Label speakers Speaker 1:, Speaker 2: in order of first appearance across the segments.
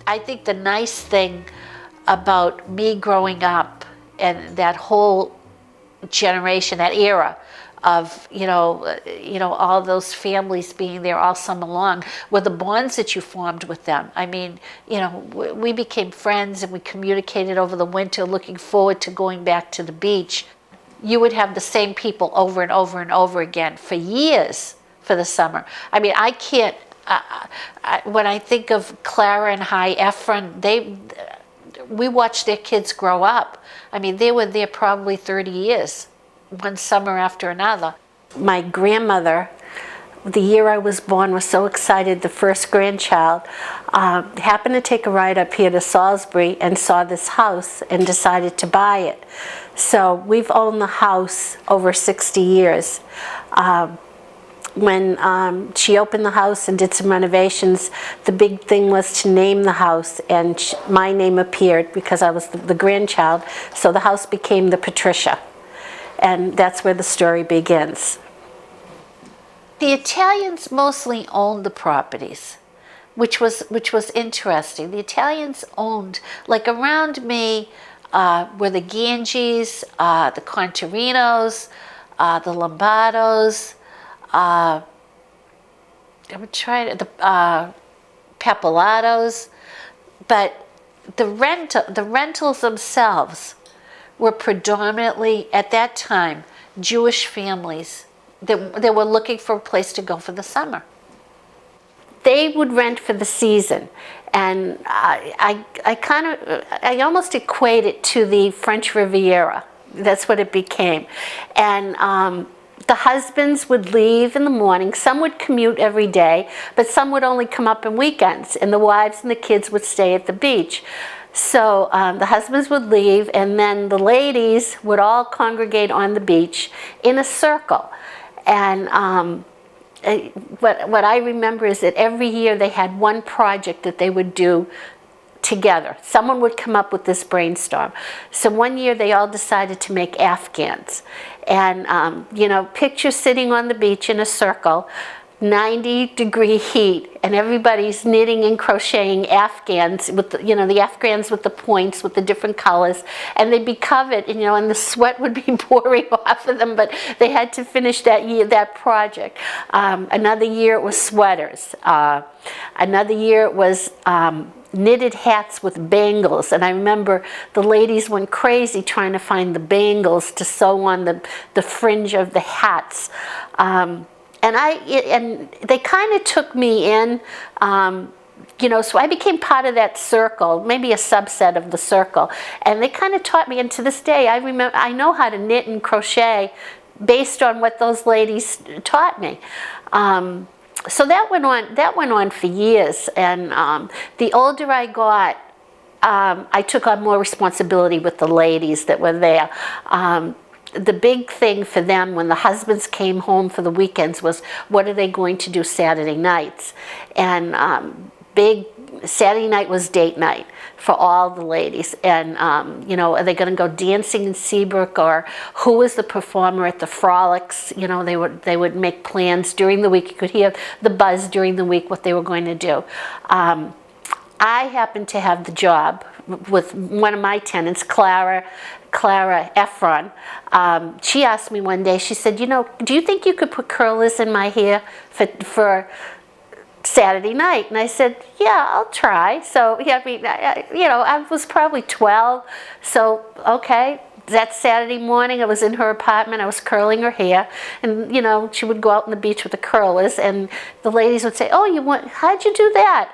Speaker 1: I think the nice thing about me growing up and that whole generation, that era of all those families being there all summer long, were the bonds that you formed with them. I mean, we became friends and we communicated over the winter, looking forward to going back to the beach. You would have the same people over and over and over again for years for the summer. I mean, I can't. When I think of Clara and High Ephraim, we watched their kids grow up. I mean, they were there probably 30 years, one summer after another. My grandmother, the year I was born, was so excited, the first grandchild, happened to take a ride up here to Salisbury and saw this house and decided to buy it. So we've owned the house over 60 years. When she opened the house and did some renovations, the big thing was to name the house, and my name appeared because I was the grandchild, so the house became the Patricia. And that's where the story begins. The Italians mostly owned the properties, which was interesting. The Italians owned, like around me, were the Ganges, the Contorinos, the Lombardos, I'm trying the Papalatos, but the rentals themselves were predominantly, at that time, Jewish families that were looking for a place to go for the summer. They would rent for the season, and I almost equate it to the French Riviera. That's what it became. And the husbands would leave in the morning. Some would commute every day, but some would only come up on weekends, and the wives and the kids would stay at the beach. So the husbands would leave, and then the ladies would all congregate on the beach in a circle. And what I remember is that every year they had one project that they would do together. Someone would come up with this brainstorm. So one year they all decided to make Afghans. And, picture sitting on the beach in a circle, 90-degree heat, and everybody's knitting and crocheting Afghans with the Afghans with the points, with the different colors, and they'd be covered, and the sweat would be pouring off of them, but they had to finish that project. Another year it was sweaters. Another year it was knitted hats with bangles, and I remember the ladies went crazy trying to find the bangles to sew on the fringe of the hats. And they kind of took me in, so I became part of that circle, maybe a subset of the circle, and they kind of taught me. And to this day, I know how to knit and crochet based on what those ladies taught me. So that went on for years, and the older I got, I took on more responsibility with the ladies that were there. The big thing for them when the husbands came home for the weekends was, what are they going to do Saturday nights? And Saturday night was date night for all the ladies. And, are they going to go dancing in Seabrook, or who was the performer at the Frolics? They would make plans during the week. You could hear the buzz during the week what they were going to do. I happened to have the job with one of my tenants, Clara Ephraim. She asked me one day, she said, do you think you could put curlers in my hair for Saturday night? And I said, yeah, I'll try. So, I was probably 12, so okay. That Saturday morning, I was in her apartment, I was curling her hair, and, she would go out on the beach with the curlers, and the ladies would say, how'd you do that?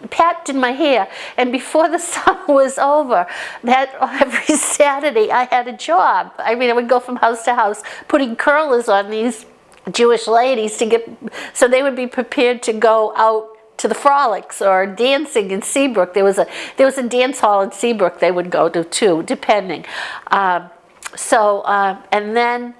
Speaker 1: Pat did my hair. And before the summer was over, every Saturday I had a job. I would go from house to house putting curlers on these Jewish ladies so they would be prepared to go out to the Frolics or dancing in Seabrook. There was a dance hall in Seabrook they would go to too, depending. And then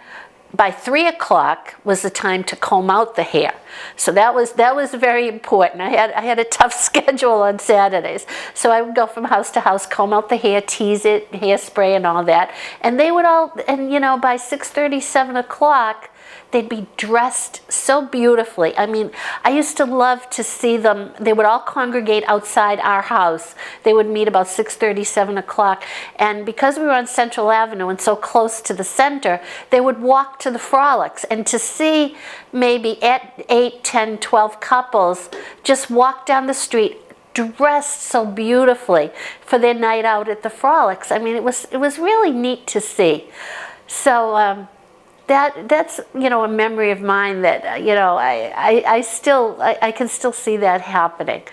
Speaker 1: by 3 o'clock was the time to comb out the hair. So that was very important. I had a tough schedule on Saturdays. So I would go from house to house, comb out the hair, tease it, hairspray and all that. And they would all, and you know, by 6:30, 7 o'clock, they'd be dressed so beautifully. I mean, I used to love to see them. They would all congregate outside our house. They would meet about 6:30, 7 o'clock. And because we were on Central Avenue and so close to the center, they would walk to the frolics. And to see maybe 8, 10, 12 couples just walk down the street dressed so beautifully for their night out at the frolics. I mean, it was really neat to see. So, that's, you know, a memory of mine that, you know, I can still see that happening.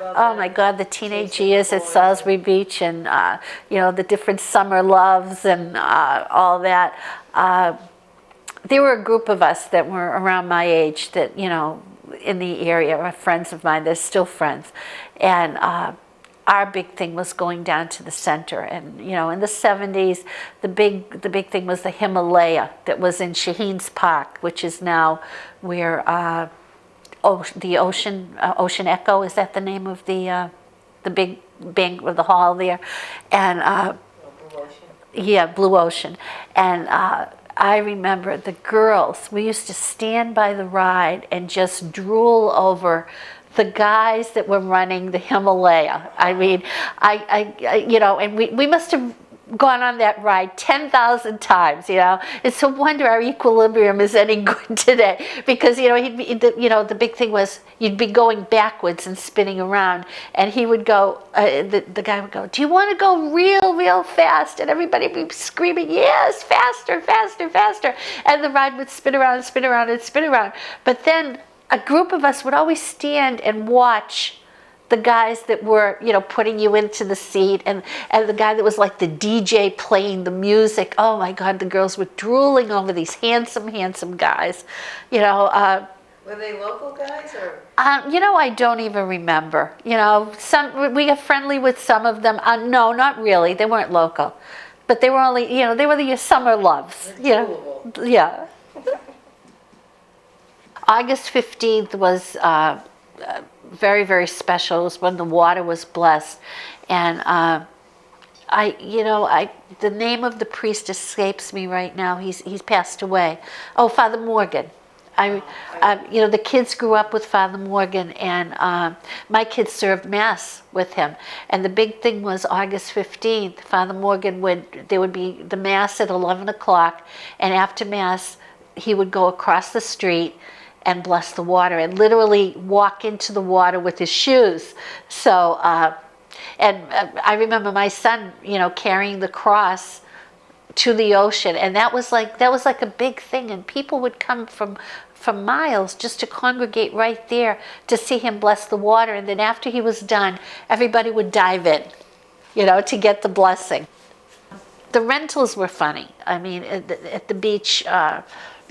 Speaker 1: Oh my God, the teenage years at Salisbury Beach, and you know, the different summer loves and all that. There were a group of us that were around my age that, you know, in the area, are friends of mine. They're still friends, and our big thing was going down to the center. And you know, in the 70s, the big thing was the Himalaya that was in Shaheen's Park, which is now where the Ocean Echo, is that the name of the big bank with the hall there? And
Speaker 2: Blue Ocean.
Speaker 1: yeah, Blue Ocean. And I remember the girls, we used to stand by the ride and just drool over the guys that were running the Himalaya. I mean, I you know, and we must have gone on that ride 10,000 times, you know. It's a wonder our equilibrium is any good today, because, you know, the big thing was you'd be going backwards and spinning around, and he would go, the guy would go, do you want to go real fast? And everybody would be screaming, yes, faster, faster, faster. And the ride would spin around and spin around and spin around. But then a group of us would always stand and watch the guys that were, you know, putting you into the seat, and the guy that was like the DJ playing the music. Oh my God, the girls were drooling over these handsome guys, you know.
Speaker 2: Were they local guys or?
Speaker 1: You know, I don't even remember. You know, we got friendly with some of them. No, not really. They weren't local, but they were only, you know, they were the summer loves. You know, yeah. August 15th was very special. It was when the water was blessed, and the name of the priest escapes me right now. He's passed away. Oh, Father Morgan. You know, the kids grew up with Father Morgan, and my kids served Mass with him. And the big thing was August 15th, Father Morgan there would be the Mass at 11 o'clock, and after Mass, he would go across the street and bless the water, and literally walk into the water with his shoes. So, and I remember my son, you know, carrying the cross to the ocean, and that was like a big thing, and people would come from miles just to congregate right there to see him bless the water. And then after he was done, everybody would dive in, you know, to get the blessing. The rentals were funny. I mean, at the beach,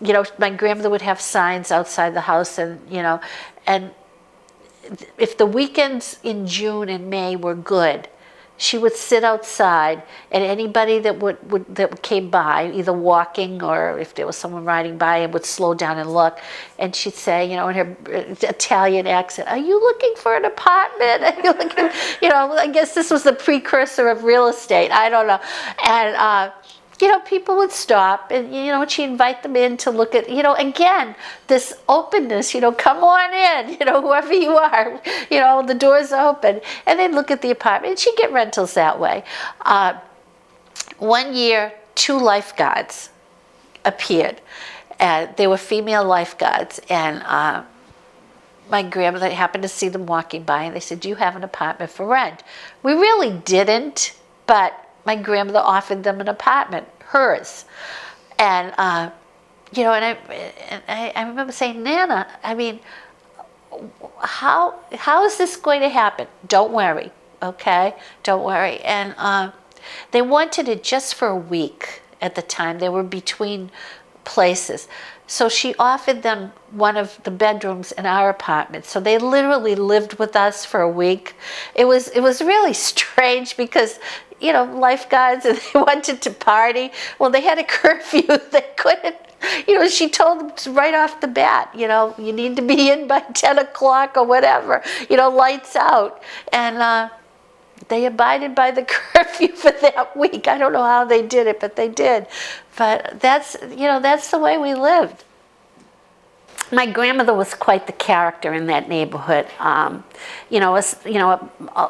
Speaker 1: you know, my grandmother would have signs outside the house, and, you know, and if the weekends in June and May were good, she would sit outside, and anybody that came by, either walking or if there was someone riding by, and would slow down and look, and she'd say, you know, in her Italian accent, "Are you looking for an apartment? Are you looking?" You know, I guess this was the precursor of real estate. I don't know, and you know, people would stop, and, you know, she'd invite them in to look at, you know, again, this openness, you know, come on in, you know, whoever you are, you know, the door's open, and they'd look at the apartment, and she'd get rentals that way. One year, 2 lifeguards appeared, and they were female lifeguards, and my grandmother happened to see them walking by, and they said, "Do you have an apartment for rent?" We really didn't, but my grandmother offered them an apartment, hers. And, you know, and I remember saying, "Nana, I mean, how is this going to happen? Don't worry, okay? Don't worry." And they wanted it just for a week at the time. They were between places. So she offered them one of the bedrooms in our apartment. So they literally lived with us for a week. It was really strange, because you know, lifeguards, and they wanted to party. Well, they had a curfew. They couldn't, you know, she told them right off the bat, you know, you need to be in by 10 o'clock or whatever, you know, lights out. And they abided by the curfew for that week. I don't know how they did it, but they did. But that's, you know, that's the way we lived. My grandmother was quite the character in that neighborhood. You know,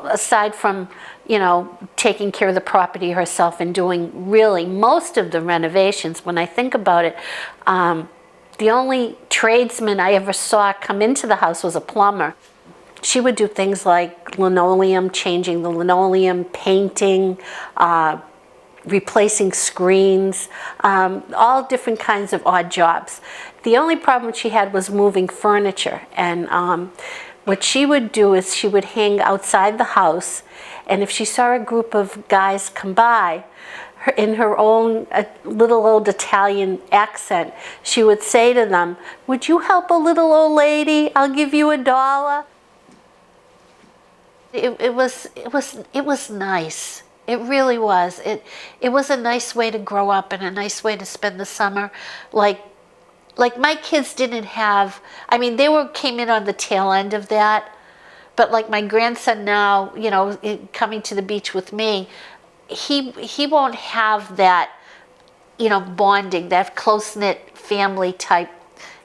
Speaker 1: aside from, you know, taking care of the property herself and doing really most of the renovations, when I think about it, the only tradesman I ever saw come into the house was a plumber. She would do things like linoleum, changing the linoleum, painting, replacing screens, all different kinds of odd jobs. The only problem she had was moving furniture. And what she would do is she would hang outside the house, and if she saw a group of guys come by, in her own little old Italian accent, she would say to them, "Would you help a little old lady? I'll give you $1." It was nice. It really was. It was a nice way to grow up and a nice way to spend the summer. Like my kids didn't have, I mean, they came in on the tail end of that, but like my grandson now, you know, coming to the beach with me, he won't have that, you know, bonding, that close-knit family type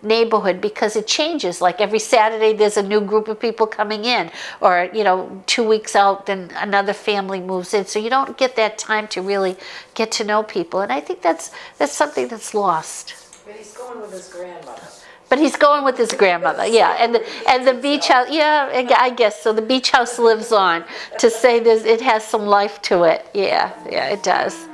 Speaker 1: neighborhood, because it changes. Like every Saturday there's a new group of people coming in, or, you know, 2 weeks out then another family moves in, so you don't get that time to really get to know people. And I think that's something that's lost.
Speaker 2: But he's going with his grandmother.
Speaker 1: But he's going with his grandmother, yeah, and the beach house, yeah, I guess so. The beach house lives on, to say it has some life to it. Yeah, it does.